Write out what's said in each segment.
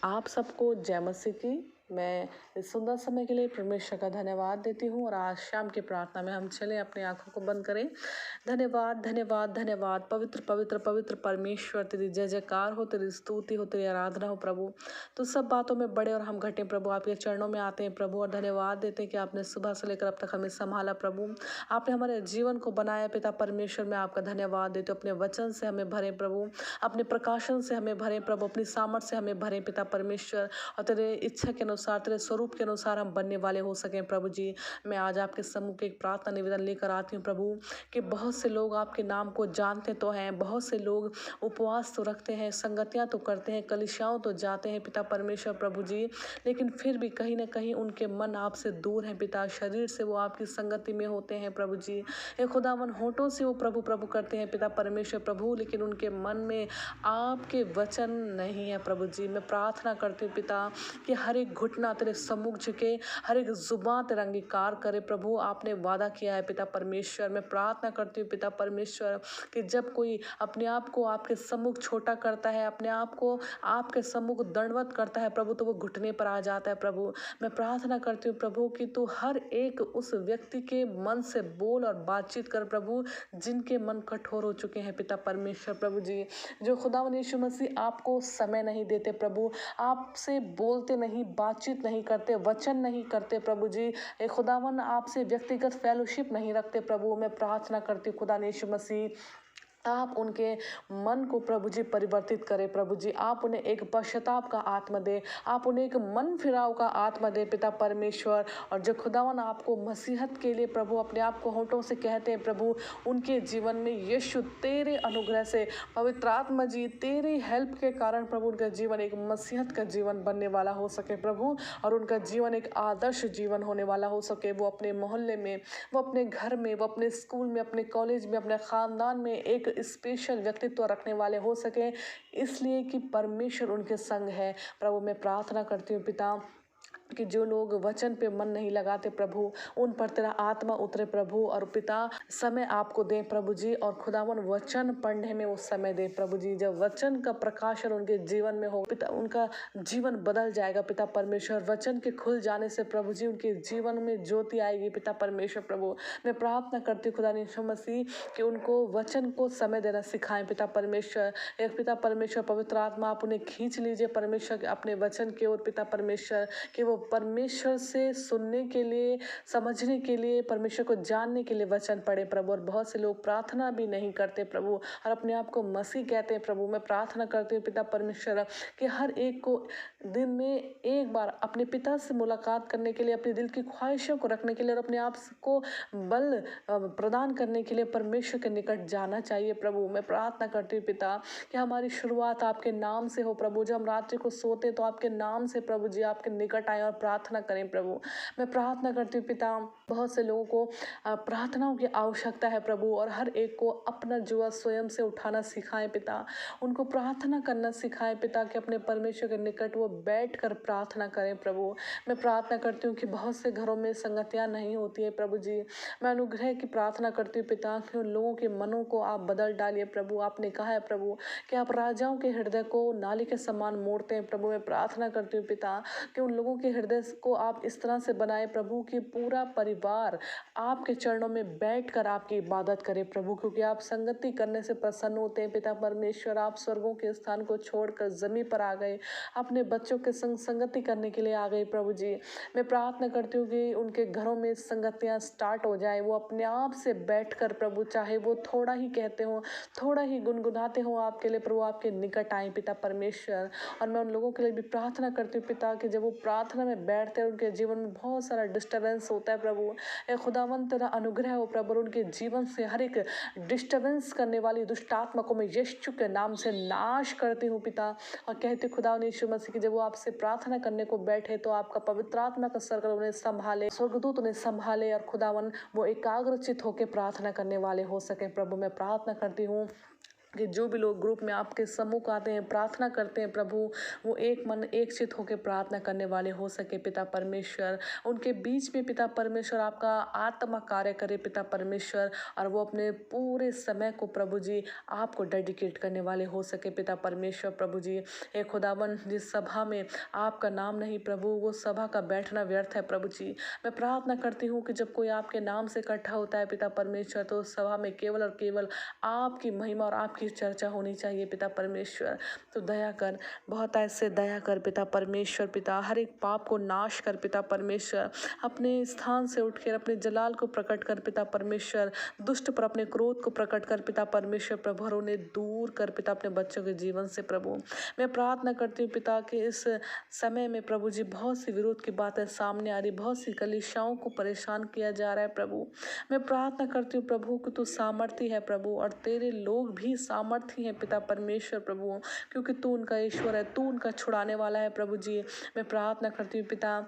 आप सबको जय मसीह की। मैं इस सुंदर समय के लिए परमेश्वर का धन्यवाद देती हूँ और आज शाम की प्रार्थना में हम चले, अपनी आंखों को बंद करें। धन्यवाद धन्यवाद धन्यवाद, पवित्र पवित्र पवित्र परमेश्वर, तेरी जय जयकार हो, तेरी स्तुति हो, तेरी आराधना हो प्रभु। तो सब बातों में बड़े और हम घटे प्रभु, आपके चरणों में आते हैं प्रभु और धन्यवाद देते हैं कि आपने सुबह से लेकर अब तक हमें संभाला प्रभु। आपने हमारे जीवन को बनाया पिता परमेश्वर, में आपका धन्यवाद देते हो। अपने वचन से हमें भरे प्रभु, अपने प्रकाशन से हमें भरे प्रभु, अपनी सामर्थ्य से हमें भरे पिता परमेश्वर, और तेरे इच्छा के अनुसार, तेरे स्वरूप के अनुसार हम बनने वाले हो सकें प्रभु जी। मैं आज आपके सम्मुख एक प्रार्थना निवेदन लेकर आती हूँ प्रभु, कि बहुत से लोग आपके नाम को जानते तो हैं, बहुत से लोग उपवास तो रखते हैं, संगतियाँ तो करते हैं, कलिसियाओं तो जाते हैं पिता परमेश्वर प्रभु जी, लेकिन फिर भी कहीं ना कहीं उनके मन आपसे दूर हैं पिता। शरीर से वो आपकी संगति में होते हैं प्रभु जी, ये खुदावन होठों से वो प्रभु प्रभु करते हैं पिता परमेश्वर प्रभु, लेकिन उनके मन में आपके वचन नहीं है प्रभु जी। मैं प्रार्थना करती हूँ पिता कि हर एक घुटना तेरे सम्मुख झुके, हर एक जुबान तेरा अंगीकार करे प्रभु। आपने वादा किया है पिता परमेश्वर। मैं प्रार्थना करती हूँ पिता परमेश्वर कि जब कोई अपने आप को आपके सम्मुख छोटा करता है, अपने आप को आपके सम्मुख दंडवत करता है प्रभु, तो वो घुटने पर आ जाता है प्रभु। मैं प्रार्थना करती हूँ प्रभु कि तू हर एक उस व्यक्ति के मन से बोल और बातचीत कर प्रभु, जिनके मन कठोर हो चुके हैं पिता परमेश्वर प्रभु जी, जो खुदावन यीशु मसीह आपको समय नहीं देते प्रभु, आपसे बोलते नहीं, बातचीत नहीं करते, वचन नहीं करते प्रभु जी, ए खुदावन आपसे व्यक्तिगत फेलोशिप नहीं रखते प्रभु। मैं प्रार्थना करती हूँ खुदा यीशु मसीह, आप उनके मन को प्रभु जी परिवर्तित करें प्रभु जी। आप उन्हें एक पश्चाताप का आत्मा दे, आप उन्हें एक मन फिराव का आत्मा दे पिता परमेश्वर। और जो खुदावन आपको मसीहत के लिए प्रभु अपने आप को होठों से कहते हैं प्रभु, उनके जीवन में यीशु तेरे अनुग्रह से, पवित्र आत्मा जी तेरी हेल्प के कारण प्रभु, उनका जीवन एक मसीहत का जीवन बनने वाला हो सके प्रभु, और उनका जीवन एक आदर्श जीवन होने वाला हो सके। वो अपने मोहल्ले में, वो अपने घर में, वो अपने स्कूल में, अपने कॉलेज में, अपने खानदान में एक स्पेशल व्यक्तित्व रखने वाले हो सके, इसलिए कि परमेश्वर उनके संग है प्रभु। मैं प्रार्थना करती हूँ पिता कि जो लोग वचन पे मन नहीं लगाते प्रभु, उन पर तेरा आत्मा उतरे प्रभु, और पिता समय आपको दे प्रभु जी, और खुदावन वचन पढ़ने में वो समय दे प्रभु जी। जब वचन का प्रकाशन उनके जीवन में हो पिता, उनका जीवन बदल जाएगा पिता परमेश्वर। वचन के खुल जाने से प्रभु जी उनके जीवन में ज्योति आएगी पिता परमेश्वर प्रभु। मैं प्रार्थना करती हूँ खुदा यीशु मसीह कि उनको वचन को समय देना सिखाएं पिता परमेश्वर। एक पिता परमेश्वर पवित्र आत्मा आप उन्हें खींच लीजिए परमेश्वर अपने वचन की ओर पिता परमेश्वर, कि वो परमेश्वर से सुनने के लिए, समझने के लिए, परमेश्वर को जानने के लिए वचन पढ़े प्रभु। और बहुत से लोग प्रार्थना भी नहीं करते प्रभु, और अपने आप को मसीह कहते हैं प्रभु। मैं प्रार्थना करती हूँ पिता परमेश्वर कि हर एक को दिन में एक बार अपने पिता से मुलाकात करने के लिए, अपने दिल की ख्वाहिशों को रखने के लिए, और अपने आप को बल प्रदान करने के लिए परमेश्वर के निकट जाना चाहिए प्रभु। मैं प्रार्थना करती हूँ पिता कि हमारी शुरुआत आपके नाम से हो प्रभु। जब हम रात्रि को सोते तो आपके नाम से प्रभु जी आपके निकट आए और प्रार्थना करें प्रभु। मैं प्रार्थना करती हूँ पिता, बहुत से लोगों को प्रार्थनाओं की आवश्यकता है प्रभु, और हर एक को अपना जुआ स्वयं से उठाना सिखाएं पिता, उनको प्रार्थना करना सिखाएं पिता, कि अपने परमेश्वर के निकट वो बैठ कर प्रार्थना करें प्रभु। मैं प्रार्थना करती हूँ कि बहुत से घरों में संगतियाँ नहीं होती है प्रभु जी। मैं अनुग्रह की प्रार्थना करती हूँ पिता कि उन लोगों के मनों को आप बदल डालिए प्रभु। आपने कहा है प्रभु कि आप राजाओं के हृदय को नाली के समान मोड़ते हैं प्रभु। मैं प्रार्थना करती हूँ पिता कि उन लोगों के हृदय को आप इस तरह से बनाए प्रभु कि पूरा परिवार आपके चरणों में बैठकर आपकी इबादत करे प्रभु, क्योंकि आप संगति करने से प्रसन्न होते हैं पिता परमेश्वर। आप स्वर्गों के स्थान को छोड़कर जमीन पर आ गए, अपने बच्चों के संग संगति करने के लिए आ गए प्रभु जी। मैं प्रार्थना करती हूँ कि उनके घरों में संगतियाँ स्टार्ट हो जाए, वो अपने आप से बैठकर प्रभु, चाहे वो थोड़ा ही कहते हो, थोड़ा ही गुनगुनाते हो आपके लिए प्रभु, आपके निकट आए पिता परमेश्वर। और मैं उन लोगों के लिए भी प्रार्थना करती हूँ पिता कि जब वो प्रार्थना में बैठते हैं उनके जीवन में बहुत सारा डिस्टर्बेंस होता है प्रभु। ए खुदावंत तेरा अनुग्रह हो प्रभु, उनके जीवन से हर एक डिस्टर्बेंस करने वाली दुष्ट आत्मा को मैं यीशु के नाम से नाश करती हूँ पिता। और कहती खुदावन यीशु मसीह की जब वो आपसे प्रार्थना करने को बैठे तो आपका पवित्र आत्मा का सर्कल उन्हें संभाले, स्वर्गदूत उन्हें संभाले, और खुदावन वो एकाग्रचित होकर प्रार्थना करने वाले हो सके प्रभु। मैं प्रार्थना करती हूँ कि जो भी लोग ग्रुप में आपके सम्मुख आते हैं, प्रार्थना करते हैं प्रभु, वो एक मन एक चित होकर प्रार्थना करने वाले हो सके पिता परमेश्वर। उनके बीच में पिता परमेश्वर आपका आत्मा कार्य करे पिता परमेश्वर, और वो अपने पूरे समय को प्रभु जी आपको डेडिकेट करने वाले हो सके पिता परमेश्वर। प्रभु जी हे खुदावन, जिस सभा में आपका नाम नहीं प्रभु, वो सभा का बैठना व्यर्थ है प्रभु जी। मैं प्रार्थना करती हूँ कि जब कोई आपके नाम से इकट्ठा होता है पिता परमेश्वर, तो उस सभा में केवल और केवल आपकी महिमा और आपकी चर्चा होनी चाहिए पिता परमेश्वर। तो दया कर, बहुत ऐसे दया कर पिता परमेश्वर। पिता हर एक पाप को नाश कर पिता परमेश्वर, अपने स्थान से उठकर अपने जलाल को प्रकट कर पिता परमेश्वर, दुष्ट पर अपने क्रोध को प्रकट कर पिता परमेश्वर प्रभु, और उन्हें दूर कर पिता अपने बच्चों के जीवन से प्रभु। मैं प्रार्थना करती हूँ पिता कि इस समय में प्रभु जी बहुत सी विरोध की बातें सामने आ रही, बहुत सी कलीसियाओं को परेशान किया जा रहा है प्रभु। मैं प्रार्थना करती हूँ प्रभु कि तू सामर्थी है प्रभु, और तेरे लोग भी सामर्थी हैं पिता परमेश्वर प्रभु, क्योंकि तू उनका ईश्वर है, तू उनका छुड़ाने वाला है प्रभु जी। मैं प्रार्थना करती हूँ पिता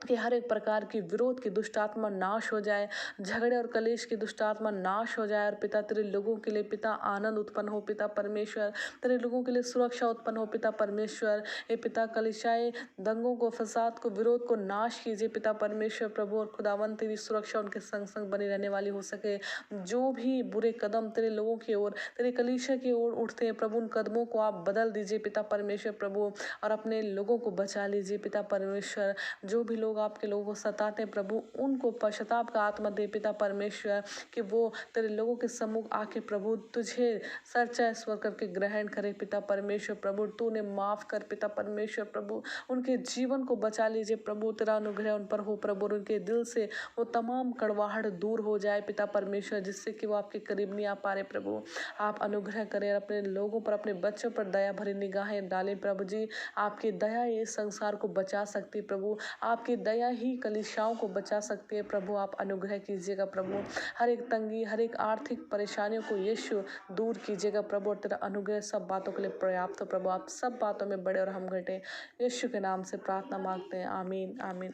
कि हर एक प्रकार की विरोध की दुष्ट आत्मा नाश हो जाए, झगड़े और कलेश की दुष्ट आत्मा नाश हो जाए, और पिता तेरे लोगों के लिए पिता आनंद उत्पन्न हो पिता परमेश्वर, तेरे लोगों के लिए सुरक्षा उत्पन्न हो पिता परमेश्वर। ये पिता कलिशाए दंगों को, फसाद को, विरोध को नाश कीजिए पिता परमेश्वर प्रभु, और खुदावन तेरी सुरक्षा उनके संग संग बनी रहने वाली हो सके। जो भी बुरे कदम तेरे लोगों की ओर, तेरे कलीसिया की ओर उठते हैं प्रभु, उन कदमों को आप बदल दीजिए पिता परमेश्वर प्रभु, और अपने लोगों को बचा लीजिए पिता परमेश्वर। जो भी लोग आपके लोगों को सताते हैं प्रभु, उनको पश्चाताप का आत्मा दे पिता परमेश्वर, कि वो तेरे लोगों के सम्मुख आके प्रभु तुझे सच्चा स्वर करके ग्रहण करे पिता परमेश्वर प्रभु। तू उन्हें माफ कर पिता परमेश्वर प्रभु, उनके जीवन को बचा लीजिए प्रभु, तेरा अनुग्रह उन पर हो प्रभु, और उनके दिल से वो तमाम कड़वाहट दूर हो जाए पिता परमेश्वर, जिससे कि वो आपके करीब नहीं आ पा रहे प्रभु। आप अनुग्रह करें, अपने लोगों पर, अपने बच्चों पर दया भरी निगाहें डालें प्रभु जी। आपकी दया ये संसार को बचा सकती प्रभु, आपकी दया ही कलीसियाओं को बचा सकती है प्रभु। आप अनुग्रह कीजिएगा प्रभु, हर एक तंगी, हर एक आर्थिक परेशानियों को यीशु दूर कीजिएगा प्रभु, और तेरा अनुग्रह सब बातों के लिए पर्याप्त हो प्रभु। आप सब बातों में बड़े और हम घटे, यीशु के नाम से प्रार्थना मांगते हैं, आमीन आमीन आमीन।